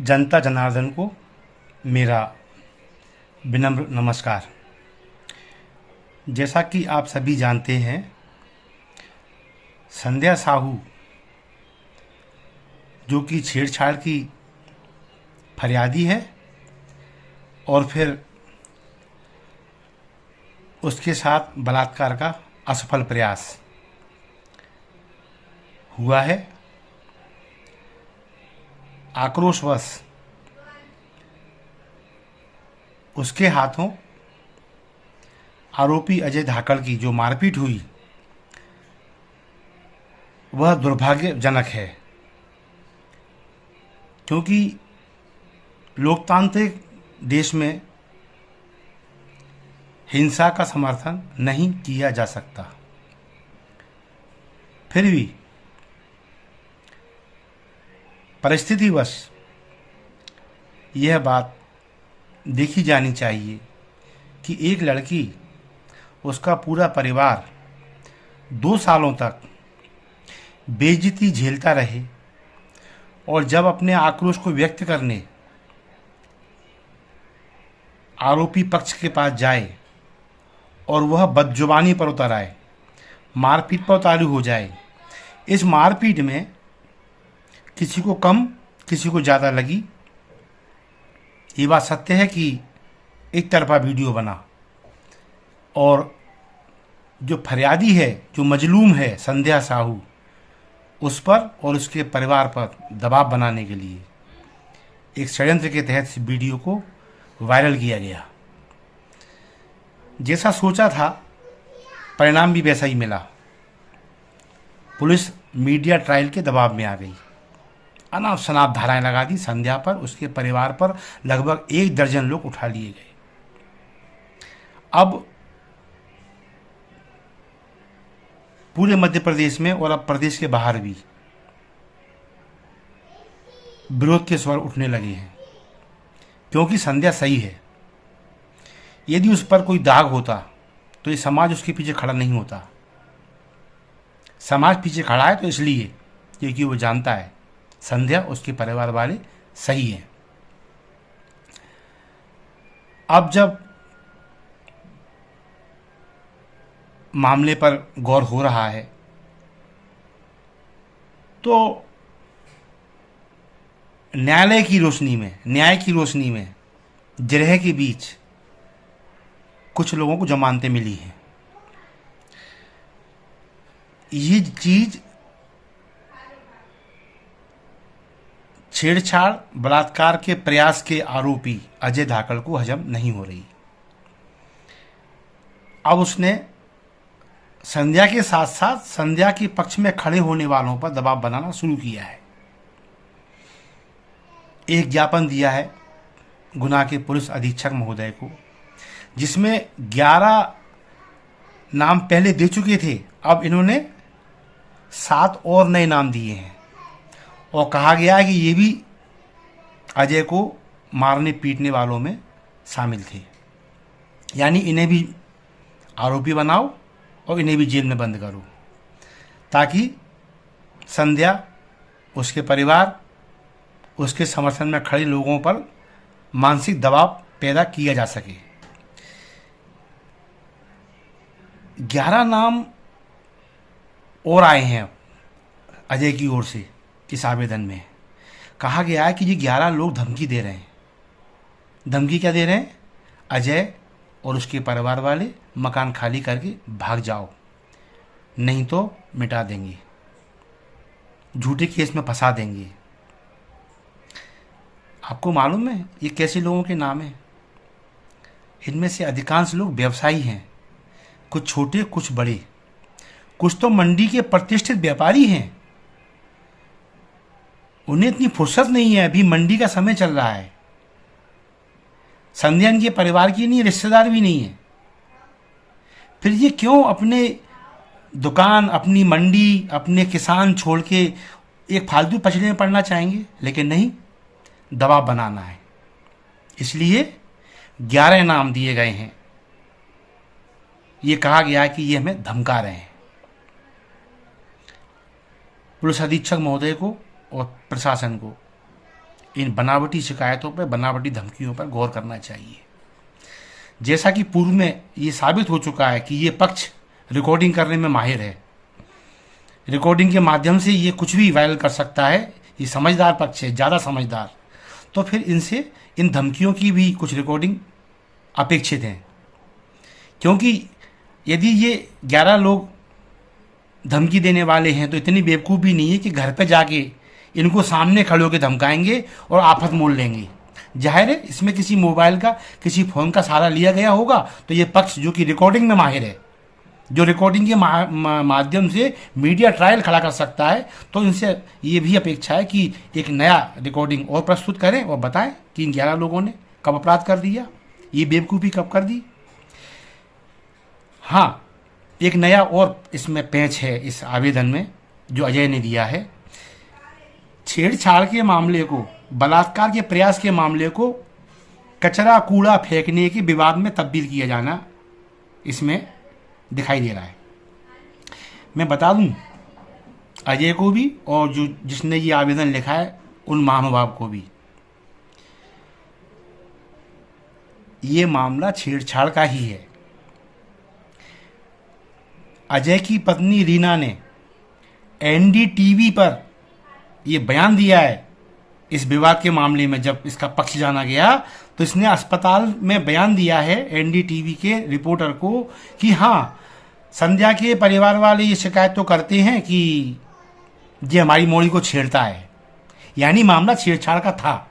जनता जनार्दन को मेरा विनम्र नमस्कार। जैसा कि आप सभी जानते हैं, संध्या साहू जो कि छेड़छाड़ की फरियादी है और फिर उसके साथ बलात्कार का असफल प्रयास हुआ है। आक्रोशवश उसके हाथों आरोपी अजय धाकड़ की जो मारपीट हुई वह दुर्भाग्यजनक है, क्योंकि लोकतांत्रिक देश में हिंसा का समर्थन नहीं किया जा सकता। फिर भी परिस्थितिवश यह बात देखी जानी चाहिए कि एक लड़की, उसका पूरा परिवार 2 सालों तक बेइज्जती झेलता रहे और जब अपने आक्रोश को व्यक्त करने आरोपी पक्ष के पास जाए और वह बदजुबानी पर उतर आए, मारपीट पर उतारू हो जाए। इस मारपीट में किसी को कम किसी को ज़्यादा लगी। ये बात सत्य है कि एक तरफा वीडियो बना और जो फरियादी है, जो मजलूम है संध्या साहू, उस पर और उसके परिवार पर दबाव बनाने के लिए एक षड्यंत्र के तहत इस वीडियो को वायरल किया गया। जैसा सोचा था परिणाम भी वैसा ही मिला। पुलिस मीडिया ट्रायल के दबाव में आ गई, अनाप शनाप धाराएं लगा दी संध्या पर, उसके परिवार पर। लगभग 1 दर्जन लोग उठा लिए गए। अब पूरे मध्य प्रदेश में और अब प्रदेश के बाहर भी विरोध के स्वर उठने लगे हैं, क्योंकि संध्या सही है। यदि उस पर कोई दाग होता तो ये समाज उसके पीछे खड़ा नहीं होता। समाज पीछे खड़ा है तो इसलिए क्योंकि वो जानता है संध्या, उसके परिवार वाले सही हैं। अब जब मामले पर गौर हो रहा है तो न्याय की रोशनी में जिरह के बीच कुछ लोगों को जमानतें मिली हैं। ये चीज छेड़छाड़ बलात्कार के प्रयास के आरोपी अजय धाकड़ को हजम नहीं हो रही। अब उसने संध्या के साथ साथ संध्या के पक्ष में खड़े होने वालों पर दबाव बनाना शुरू किया है। एक ज्ञापन दिया है गुना के पुलिस अधीक्षक महोदय को, जिसमें 11 नाम पहले दे चुके थे। अब इन्होंने 7 और नए नाम दिए हैं और कहा गया है कि ये भी अजय को मारने पीटने वालों में शामिल थे। यानी इन्हें भी आरोपी बनाओ और इन्हें भी जेल में बंद करो, ताकि संध्या, उसके परिवार, उसके समर्थन में खड़े लोगों पर मानसिक दबाव पैदा किया जा सके। 11 नाम और आए हैं अजय की ओर से। इस आवेदन में कहा गया है कि ये 11 लोग धमकी दे रहे हैं। धमकी क्या दे रहे हैं? अजय और उसके परिवार वाले मकान खाली करके भाग जाओ, नहीं तो मिटा देंगे, झूठे केस में फंसा देंगे। आपको मालूम है ये कैसे लोगों के नाम हैं? इनमें से अधिकांश लोग व्यवसायी हैं, कुछ छोटे कुछ बड़े, कुछ तो मंडी के प्रतिष्ठित व्यापारी हैं। उन्हें इतनी फुर्सत नहीं है, अभी मंडी का समय चल रहा है। संध्या इनके परिवार की नहीं, रिश्तेदार भी नहीं है। फिर ये क्यों अपने दुकान, अपनी मंडी, अपने किसान छोड़ के एक फालतू पचड़े में पड़ना चाहेंगे? लेकिन नहीं, दबाव बनाना है, इसलिए 11 नाम दिए गए हैं। ये कहा गया है कि ये हमें धमका रहे हैं। पुलिस अधीक्षक महोदय को और प्रशासन को इन बनावटी शिकायतों पर, बनावटी धमकियों पर गौर करना चाहिए। जैसा कि पूर्व में ये साबित हो चुका है कि ये पक्ष रिकॉर्डिंग करने में माहिर है, रिकॉर्डिंग के माध्यम से ये कुछ भी वायरल कर सकता है, ये समझदार पक्ष है, ज़्यादा समझदार। तो फिर इनसे इन धमकियों की भी कुछ रिकॉर्डिंग अपेक्षित है, क्योंकि यदि ये 11 लोग धमकी देने वाले हैं तो इतनी बेवकूफ़ भी नहीं है कि घर पे जाके इनको सामने खड़े होकर धमकाएंगे और आफत मोल लेंगे। जाहिर है इसमें किसी मोबाइल का, किसी फ़ोन का सहारा लिया गया होगा, तो ये पक्ष जो कि रिकॉर्डिंग में माहिर है, जो रिकॉर्डिंग के माध्यम से मीडिया ट्रायल खड़ा कर सकता है, तो इनसे ये भी अपेक्षा है कि एक नया रिकॉर्डिंग और प्रस्तुत करें और बताएं कि इन 11 लोगों ने कब अपराध कर दिया, ये बेवकूफ़ी कब कर दी। हाँ, एक नया और इसमें पेंच है इस आवेदन में जो अजय ने दिया है। छेड़छाड़ के मामले को, बलात्कार के प्रयास के मामले को कचरा कूड़ा फेंकने के विवाद में तब्दील किया जाना इसमें दिखाई दे रहा है। मैं बता दूं अजय को भी और जो जिसने ये आवेदन लिखा है उन महानुभाव को भी, ये मामला छेड़छाड़ का ही है। अजय की पत्नी रीना ने एनडीटीवी पर ये बयान दिया है इस विवाद के मामले में। जब इसका पक्ष जाना गया तो इसने अस्पताल में बयान दिया है एनडीटीवी के रिपोर्टर को कि हाँ, संध्या के परिवार वाले ये शिकायत तो करते हैं कि ये हमारी मौली को छेड़ता है, यानी मामला छेड़छाड़ का था।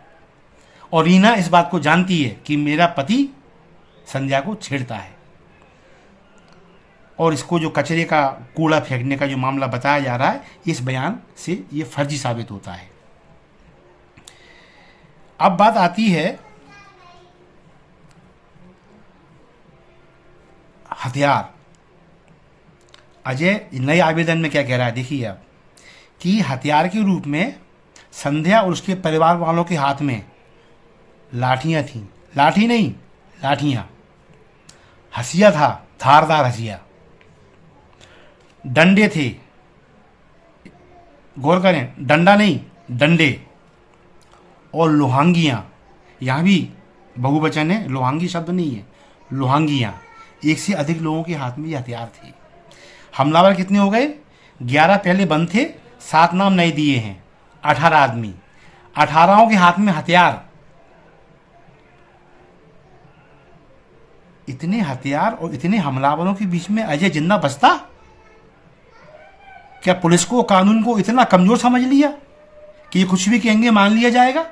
और रीना इस बात को जानती है कि मेरा पति संध्या को छेड़ता है, और इसको जो कचरे का कूड़ा फेंकने का जो मामला बताया जा रहा है, इस बयान से ये फर्जी साबित होता है। अब बात आती है हथियार। अजय नए आवेदन में क्या कह रहा है, देखिए आप, कि हथियार के रूप में संध्या और उसके परिवार वालों के हाथ में लाठियां थीं। लाठी नहीं, लाठियां, हसिया था, धारदार हसिया, डंडे थे, गौर करें, डंडा नहीं डंडे, और लोहांगियां। यहाँ भी बहुवचन है, लोहांगी शब्द नहीं है, लोहांगियां। एक से अधिक लोगों के हाथ में ये हथियार थे। हमलावर कितने हो गए? 11 पहले बंद थे, 7 नाम नए दिए हैं, 18 आदमी, 18 के हाथ में हथियार। इतने हथियार और इतने हमलावरों के बीच में अजय जिंदा बचता? क्या पुलिस को, कानून को इतना कमजोर समझ लिया कि ये कुछ भी कहेंगे मान लिया जाएगा?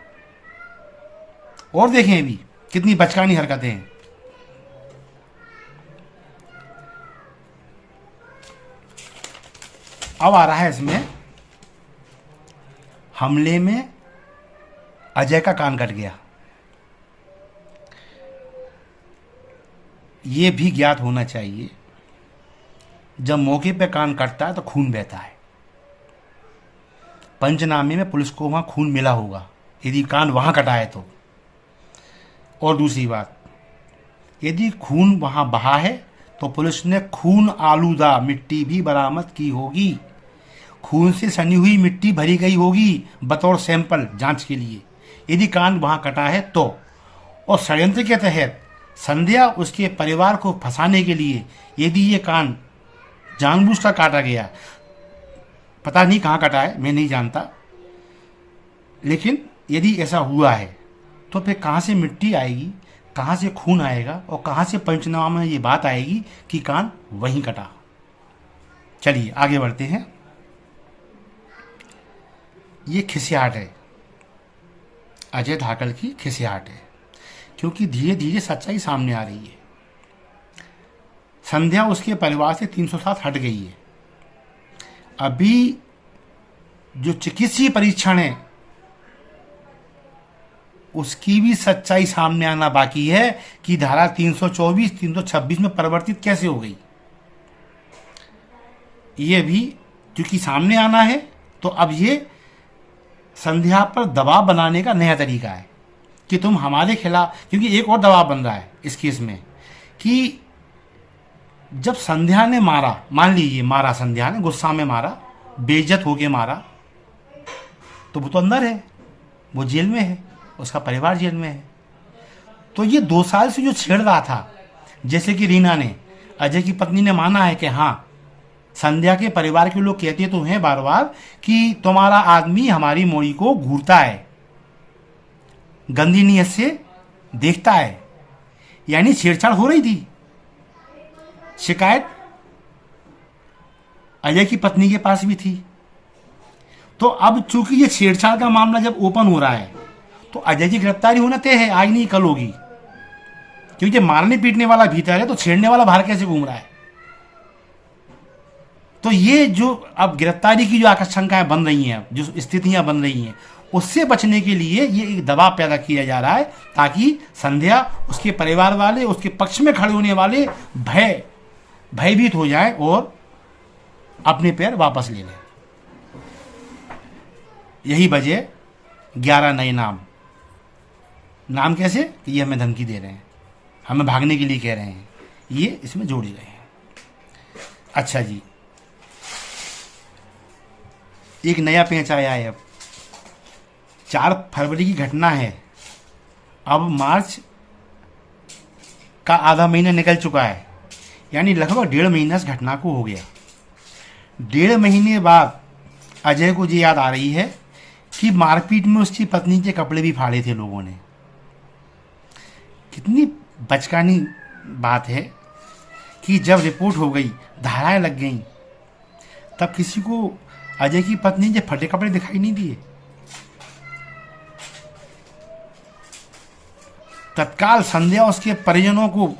और देखें अभी कितनी बचकानी हरकतें हैं। अब आ रहा है इसमें, हमले में अजय का कान कट गया। ये भी ज्ञात होना चाहिए, जब मौके पे कान कटता है तो खून बहता है। पंचनामे में पुलिस को वहां खून मिला होगा यदि कान वहां कटा है तो। और दूसरी बात, यदि खून वहां बहा है तो पुलिस ने खून आलूदा मिट्टी भी बरामद की होगी। खून से सनी हुई मिट्टी भरी गई होगी बतौर सैंपल जांच के लिए, यदि कान वहां कटा है तो। और षड्यंत्र के तहत संध्या उसके परिवार को फंसाने के लिए यदि ये कान जानबूझकर काटा गया, पता नहीं कहाँ कटा है, मैं नहीं जानता, लेकिन यदि ऐसा हुआ है तो फिर कहाँ से मिट्टी आएगी, कहाँ से खून आएगा, और कहाँ से पंचनामा में ये बात आएगी कि कान वहीं कटा। चलिए आगे बढ़ते हैं। ये खिसियाहट है, अजय धाकड़ की खिसियाहट है, क्योंकि धीरे धीरे सच्चाई सामने आ रही है। संध्या उसके परिवार से 307 हट गई है। अभी जो चिकित्सीय परीक्षण है उसकी भी सच्चाई सामने आना बाकी है कि धारा 324, 326 में परिवर्तित कैसे हो गई। ये भी क्योंकि सामने आना है, तो अब ये संध्या पर दबाव बनाने का नया तरीका है कि तुम हमारे खिलाफ, क्योंकि एक और दबाव बन रहा है इस केस में कि जब संध्या ने मारा, मान लीजिए मारा, संध्या ने गुस्सा में मारा, बेइज्जत होके मारा, तो वो तो अंदर है, वो जेल में है, उसका परिवार जेल में है। तो ये 2 साल से जो छेड़ रहा था, जैसे कि रीना ने, अजय की पत्नी ने माना है कि हाँ, संध्या के परिवार के लोग कहते तो हैं बार बार कि तुम्हारा आदमी हमारी मोड़ी को घूरता है, गंदी नीयत से देखता है, यानी छेड़छाड़ हो रही थी। शिकायत अजय की पत्नी के पास भी थी। तो अब चूंकि ये छेड़छाड़ का मामला जब ओपन हो रहा है तो अजय की गिरफ्तारी होना तय है, आज नहीं कल होगी, क्योंकि मारने पीटने वाला भीतर है तो छेड़ने वाला बाहर कैसे घूम रहा है। तो ये जो अब गिरफ्तारी की जो आशंकाएं बन रही हैं, जो स्थितियां बन रही हैं, उससे बचने के लिए ये एक दबाव पैदा किया जा रहा है ताकि संध्या, उसके परिवार वाले, उसके पक्ष में खड़े होने वाले भयभीत हो जाएं और अपने पैर वापस ले लें। यही वजह 11 नए नाम कैसे, ये हमें धमकी दे रहे हैं, हमें भागने के लिए कह रहे हैं, ये इसमें जोड़े गए हैं। अच्छा जी, एक नया पेंच आया है। अब 4 फरवरी की घटना है, अब मार्च का आधा महीना निकल चुका है, यानी लगभग 1.5 महीना इस घटना को हो गया। 1.5 महीने बाद अजय को ये याद आ रही है कि मारपीट में उसकी पत्नी के कपड़े भी फाड़े थे लोगों ने। कितनी बचकानी बात है कि जब रिपोर्ट हो गई, धाराएं लग गईं, तब किसी को अजय की पत्नी के फटे कपड़े दिखाई नहीं दिए। तत्काल संध्या, उसके परिजनों को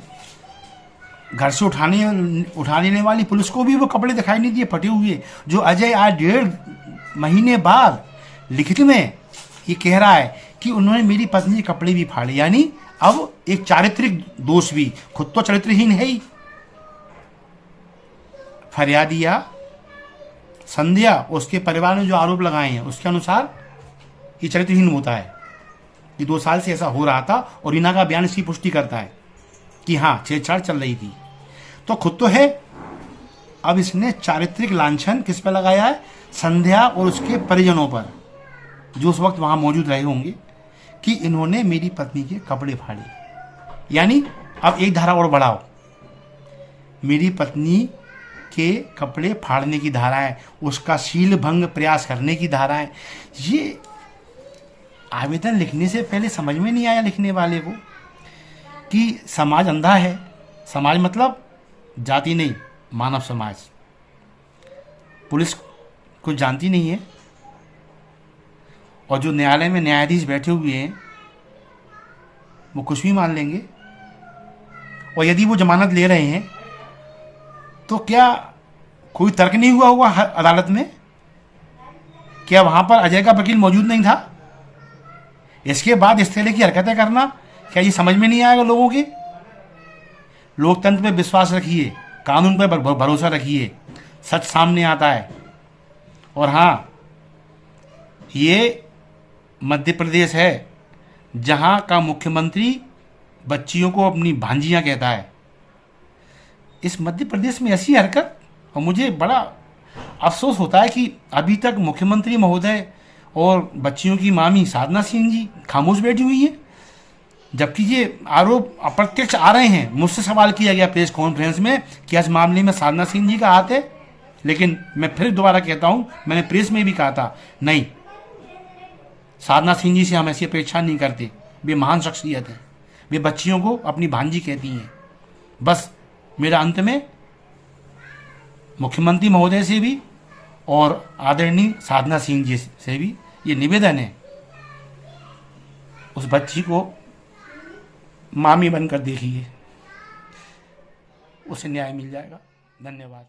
घर से उठाने वाली पुलिस को भी वो कपड़े दिखाई नहीं दिए फटे हुए, जो अजय आज 1.5 महीने बाद लिखित में ये कह रहा है कि उन्होंने मेरी पत्नी के कपड़े भी फाड़े। यानी अब एक चारित्रिक दोष भी, खुद तो चरित्रहीन है ही। फरियादिया संध्या, उसके परिवार ने जो आरोप लगाए हैं उसके अनुसार ये चरित्रहीन होता है। ये 2 साल से ऐसा हो रहा था और रीना का बयान इसकी पुष्टि करता है कि हाँ, छेड़छाड़ चल रही थी। तो खुद तो है, अब इसने चारित्रिक लांछन किस पर लगाया है? संध्या और उसके परिजनों पर, जो उस वक्त वहां मौजूद रहे होंगे, कि इन्होंने मेरी पत्नी के कपड़े फाड़े। यानी अब एक धारा और बढ़ाओ, मेरी पत्नी के कपड़े फाड़ने की धाराएं, उसका शील भंग प्रयास करने की धाराएं। ये आवेदन लिखने से पहले समझ में नहीं आया लिखने वाले को कि समाज अंधा है। समाज मतलब जाति नहीं, मानव समाज। पुलिस कुछ जानती नहीं है और जो न्यायालय में न्यायाधीश बैठे हुए हैं वो कुछ भी मान लेंगे। और यदि वो जमानत ले रहे हैं तो क्या कोई तर्क नहीं हुआ होगा अदालत में? क्या वहां पर अजय का वकील मौजूद नहीं था? इसके बाद इस तरह की हरकतें करना, क्या ये समझ में नहीं आएगा लोगों के? लोकतंत्र पे विश्वास रखिए, कानून पे भरोसा रखिए, सच सामने आता है। और हाँ, ये मध्य प्रदेश है जहां का मुख्यमंत्री बच्चियों को अपनी भांजियां कहता है। इस मध्य प्रदेश में ऐसी हरकत, और मुझे बड़ा अफसोस होता है कि अभी तक मुख्यमंत्री महोदय और बच्चियों की मामी साधना सिंह जी खामोश बैठी हुई हैं, जबकि ये आरोप अप्रत्यक्ष आ रहे हैं। मुझसे सवाल किया गया प्रेस कॉन्फ्रेंस में कि इस मामले में साधना सिंह जी का हाथ है, लेकिन मैं फिर दोबारा कहता हूं, मैंने प्रेस में भी कहा था, नहीं, साधना सिंह जी से हम ऐसी अपेक्षा नहीं करते। वे महान शख्सियत है, वे बच्चियों को अपनी भांजी कहती हैं। बस मेरा अंत में मुख्यमंत्री महोदय से भी और आदरणीय साधना सिंह जी से भी ये निवेदन है, उस बच्ची को मामी बनकर देखिए, उसे न्याय मिल जाएगा। धन्यवाद।